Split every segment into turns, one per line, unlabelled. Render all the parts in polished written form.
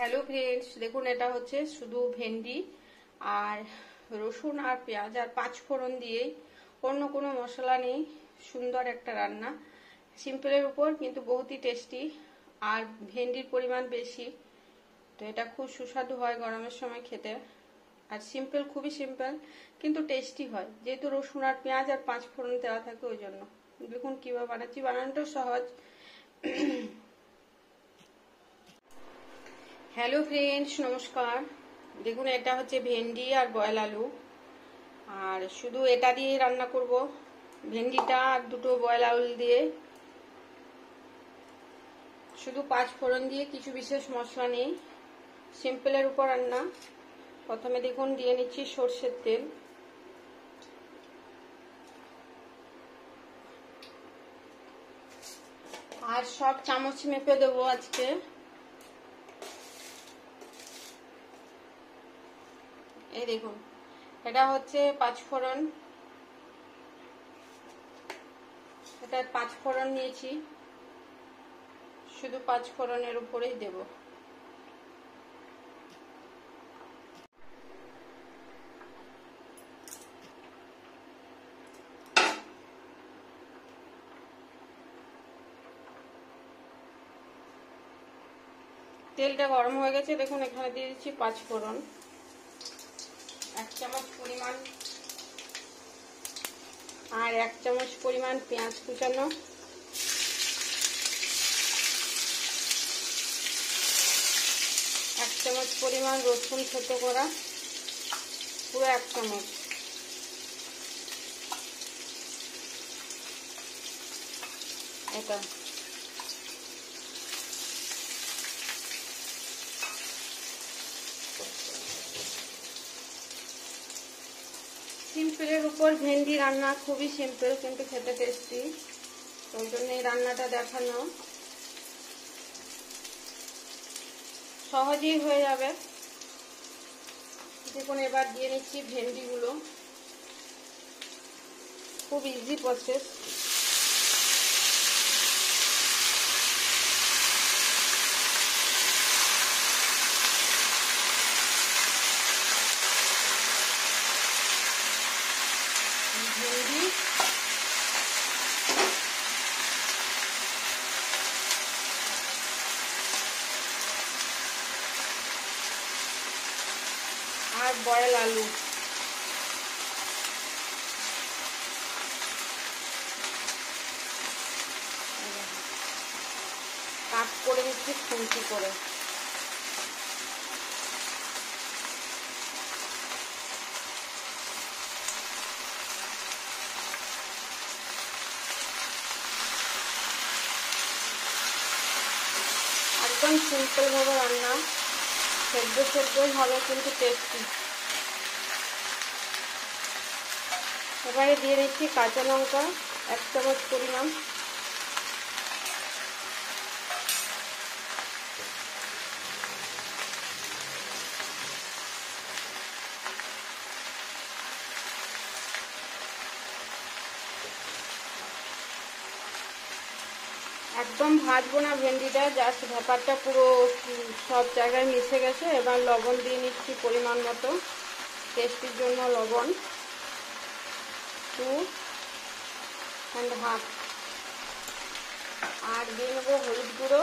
Hello friends, দেখুন এটা হচ্ছে শুধু ভেন্ডি আর রসুন আর পেঁয়াজ আর পাঁচফোড়ন দিয়েই, অন্য কোনো মশলা নেই, সুন্দর একটা রান্না। সিম্পলের উপর কিন্তু বহুতই টেস্টি, আর ভেন্ডির পরিমাণ বেশি, তো এটা খুব সুস্বাদু হয় গরমের সময় খেতে। আর সিম্পল, খুবই সিম্পল কিন্তু টেস্টি হয়, যেহেতু রসুন আর পেঁয়াজ আর পাঁচফোড়ন দেওয়া থাকে ওই জন্য। দেখুন কিভাবে বানাচ্ছি, বানানোটাও সহজ। হ্যালো ফ্রেন্ডস, নমস্কার। দেখুন এটা হচ্ছে ভেন্ডি আর বয়েল আলু, আর শুধু এটা দিয়ে রান্না করব, ভেন্ডিটা আর দুটো বয়েল আলু দিয়ে, শুধু পাঁচফোড়ন দিয়ে, কিছু বিশেষ মশলা নেই, সিম্পলের উপর রান্না। প্রথমে দেখুন দিয়ে নিচ্ছি সর্ষের তেল, আর সব চামচ মেপে দেবো আজকে। এই দেখুন এটা হচ্ছে পাঁচফোড়ন, এটা পাঁচফোড়ন নিয়েছি, শুধু পাঁচফোড়নের উপরেই দেব। তেলটা গরম হয়ে গেছে, দেখুন এখানে দিয়ে দিচ্ছি পাঁচফোড়ন, 1 চামচ পরিমাণ, আর 1 চামচ পরিমাণ পেঁয়াজ কুচানো, এক চামচ পরিমাণ রসুন থেতো করা, পুরো 1 চামচ, এটা সিম্পলের উপর ভেন্ডি রান্না, খুবই সিম্পল কিন্তু খেতে টেস্টি, ওই জন্য এই রান্নাটা দেখানো, সহজেই হয়ে যাবে। দেখুন এবার দিয়ে নিচ্ছি ভেন্ডিগুলো, খুব ইজি প্রসেস। ভেন্ডি আর বয়েল আলু, কাট করে নিচ্ছি খুন্তি করে। একদম সিম্পল ভাবে রান্না, সেদ্ধই হবে কিন্তু টেস্টি। এবারে দিয়ে দিচ্ছি কাঁচা লঙ্কা, 1 চামচ পরিমাণ, একদম ভাজবো না ভেন্ডিটা, জাস্ট ব্যাপারটা পুরো সব জায়গায় মিশে গেছে। এবার লবণ দিয়ে নিচ্ছি পরিমাণ মতো, টেস্টির জন্য লবণ 2.5, আর দিয়ে নেবো হলুদ গুঁড়ো।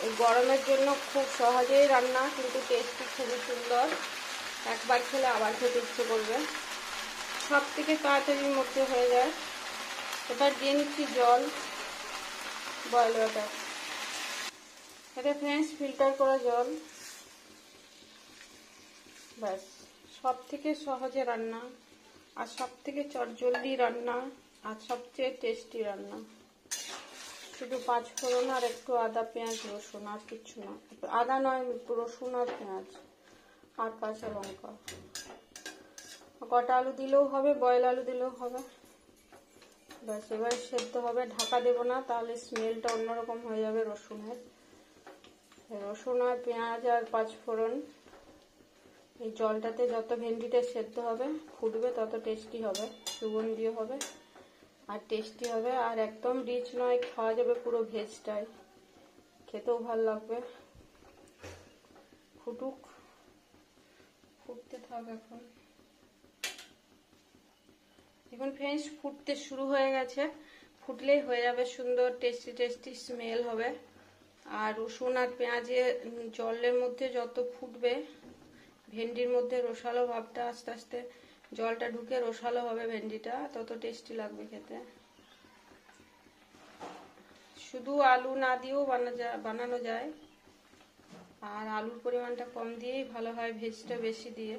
এই গরমের জন্য খুব সহজেই রান্না, কিন্তু টেস্টি খুবই সুন্দর, একবার খেলে আবার খেতে ইচ্ছে করবে, সব থেকে তাড়াতাড়ির মধ্যে হয়ে যায়। এবার দিয়ে নিচ্ছি জল, বয়েল ওয়াটার, এটা ফ্রেন্ডস ফিল্টার করা জল। ব্যাস, সব থেকে সহজে রান্না, আর সব থেকে চটজলদি রান্না, আর সবচেয়ে টেস্টি রান্না। শুধু পাঁচফোড়ন আর একটু আদা, পেঁয়াজ, রসুন, আর কিচ্ছু না। আদা নয়, রসুন আর পেঁয়াজ আর কাঁচা লঙ্কা। গোটা আলু দিলেও হবে, বয়েল আলু দিলেও হবে। ব্যাস, এবার সেদ্ধ হবে, ঢাকা দেবো না, তাহলে স্মেলটা অন্যরকম হয়ে যাবে রসুনের। রসুন আর পেঁয়াজ আর পাঁচফোড়ন, এই জলটাতে যত ভেন্ডিটা সেদ্ধ হবে, ফুটবে, তত টেস্টি হবে, সুগন্ধীয় হবে আর টেস্টি হবে। আর একদম রিচ নয়, খাওয়া যাবে পুরো ভেজটাই, খেতেও ভালো লাগবে। ফুটুক, ফুটতে থাক। এখন ফ্রেন্ডস ফুটতে শুরু হয়ে গেছে, ফুটলেই হয়ে যাবে, সুন্দর টেস্টি টেস্টি স্মেল হবে। আর রসুন আর পেঁয়াজের জলের মধ্যে যত ফুটবে, ভেন্ডির মধ্যে রসালো ভাবটা আস্তে আস্তে জলটা ঢুকে রসালো হবে ভেন্ডিটা, তত টেস্টি লাগবে খেতে। শুধু আলু না দিয়েও বানানো যায়, আর আলুর পরিমাণটা কম দিয়েই ভালো হয়, ভেজটা বেশি দিয়ে।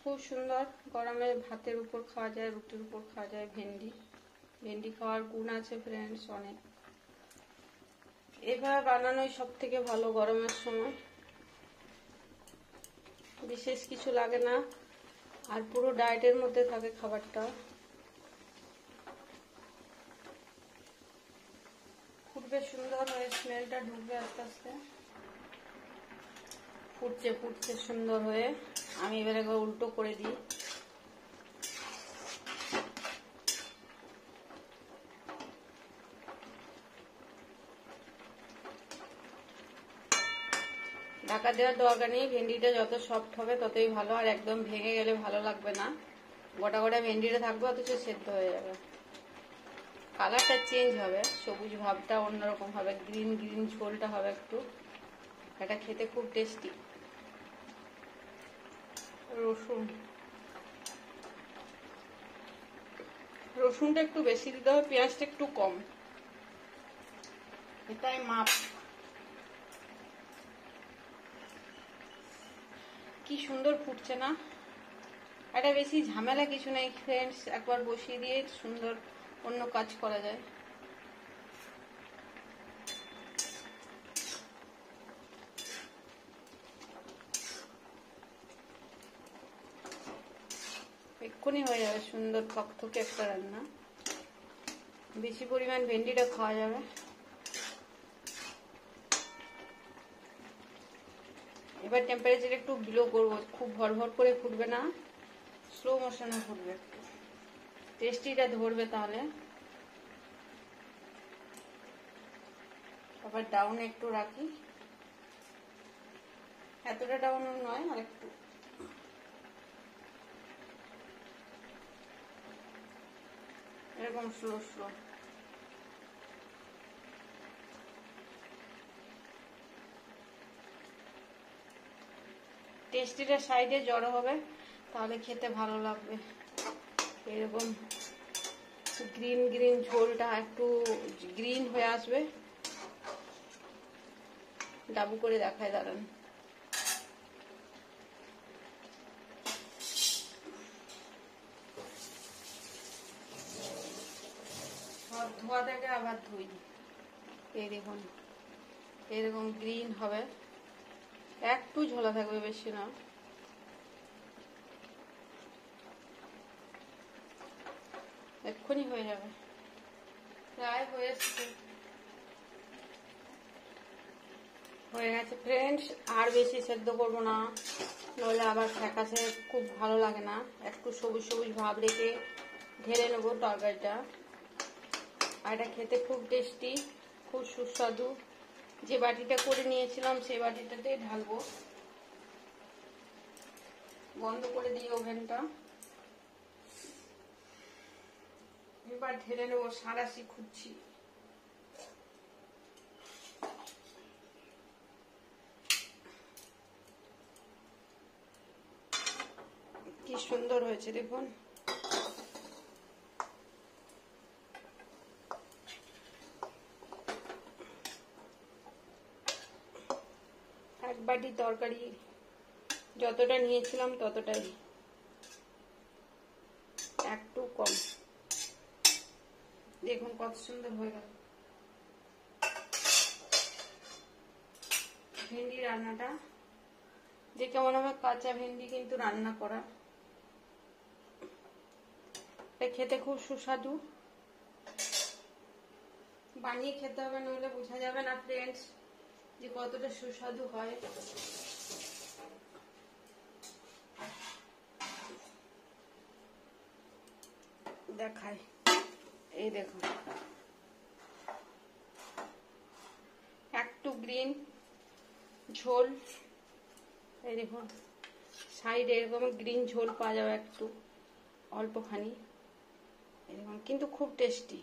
খুব সুন্দর, গরমে ভাতের উপর খাওয়া যায়, রুটির উপর খাওয়া যায়। ভেন্ডি খাওয়ার গুণ আছে ফ্রেন্ডস অনেক। এভাবে বানানোই সব থেকে ভালো গরমের সময়, বিশেষ কিছু লাগে না, আর পুরো ডায়েটের মধ্যে থাকে খাবারটা। ফুটবে সুন্দর হয়ে, স্মেলটা ঢুকবে আস্তে আস্তে। ফুটছে সুন্দর হয়ে। আমি এবারে উল্টো করে দিই। ঢাকা দেওয়ার দরকার নেই, ভেন্ডিটা যত সফট হবে ততই ভালো, আর একদম ভেঙে গেলে ভালো লাগবে না। গোটা গোটা ভেন্ডিটা থাকবে, অথচ সেদ্ধ হয়ে যাবে, কালারটা চেঞ্জ হবে, সবুজ ভাবটা অন্যরকম হবে, গ্রিন গ্রিন ঝোলটা হবে একটু। এটা খেতে খুব টেস্টি। রসুনটা একটু বেশি দিতে হবে, পেঁয়াজটা একটু কম, এটাই মাপ। কি সুন্দর ফুটছে না? এটা বেশি ঝামেলা কিছু নেই ফ্রেন্ডস, একবার বসিয়ে দিয়ে সুন্দর অন্য কাজ করা যায়। এক্ষুনি হয়ে যাবে সুন্দর থকথকে একটা রান্না। বেশি পরিমাণ ভেন্ডিটা খাওয়া যাবে। এবার টেম্পারেচার একটু বিলো করবো, খুব ভরভর করে ফুটবে না, স্লো মোশনে ফুটবে, টেস্টিটা ধরবে তাহলে। আবার ডাউনে একটু রাখি, এতটা ডাউন নয়, আর একটু। এরকম স্লো স্লো। টেস্টিটা সাইডে জড়ো হবে, তাহলে খেতে ভালো লাগবে। এরকম গ্রিন গ্রিন ঝোলটা একটু গ্রিন হয়ে আসবে। ডাবু করে দেখায়, দাঁড়ান। সব ধোয়া থেকে আবার ধুই। এই দেখুন এরকম গ্রিন হবে, একটু ঝোলা থাকবে, বেশি না। এক্ষুনি হয়ে যাবে, প্রায় হয়ে গেছে ফ্রেন্ডস। আর বেশি সেদ্ধ করবো না, নইলে আবার ফ্যাকাশে খুব ভালো লাগে না। একটু সবুজ সবুজ ভাব রেখে ঢেলে নেবো তরকারিটা। আর এটা খেতে খুব টেস্টি, খুব সুস্বাদু। যে বাটিটা করে নিয়েছিলাম সেই বাটিটাতেই ঢালবো। বন্ধ করে দিই ওভেনটা। এবার ঢেলে নেবো, সাঁড়াশি খুঁজছি। কি সুন্দর হয়েছে দেখুন। এক বাটি তরকারি যতটা নিয়েছিলাম ততটাই, একটু কম। দেখুন কত সুন্দর হয়ে গেল ভেন্ডি রান্নাটা। দেখে মনে হয় কাঁচা ভেন্ডি, কিন্তু রান্না করা। এটা খেতে খুব সুস্বাদু, বানিয়ে খেতে হবে, নইলে বোঝা যাবে না ফ্রেন্ডস যে কতটা সুস্বাদু হয়। দেখাই, এই দেখুন একটু গ্রিন, ঝোল, এই দেখুন সাইডে এরকম গ্রিন ঝোল পাওয়া যাবে একটু অল্পখানি, এই দেখুন, কিন্তু খুব টেস্টি।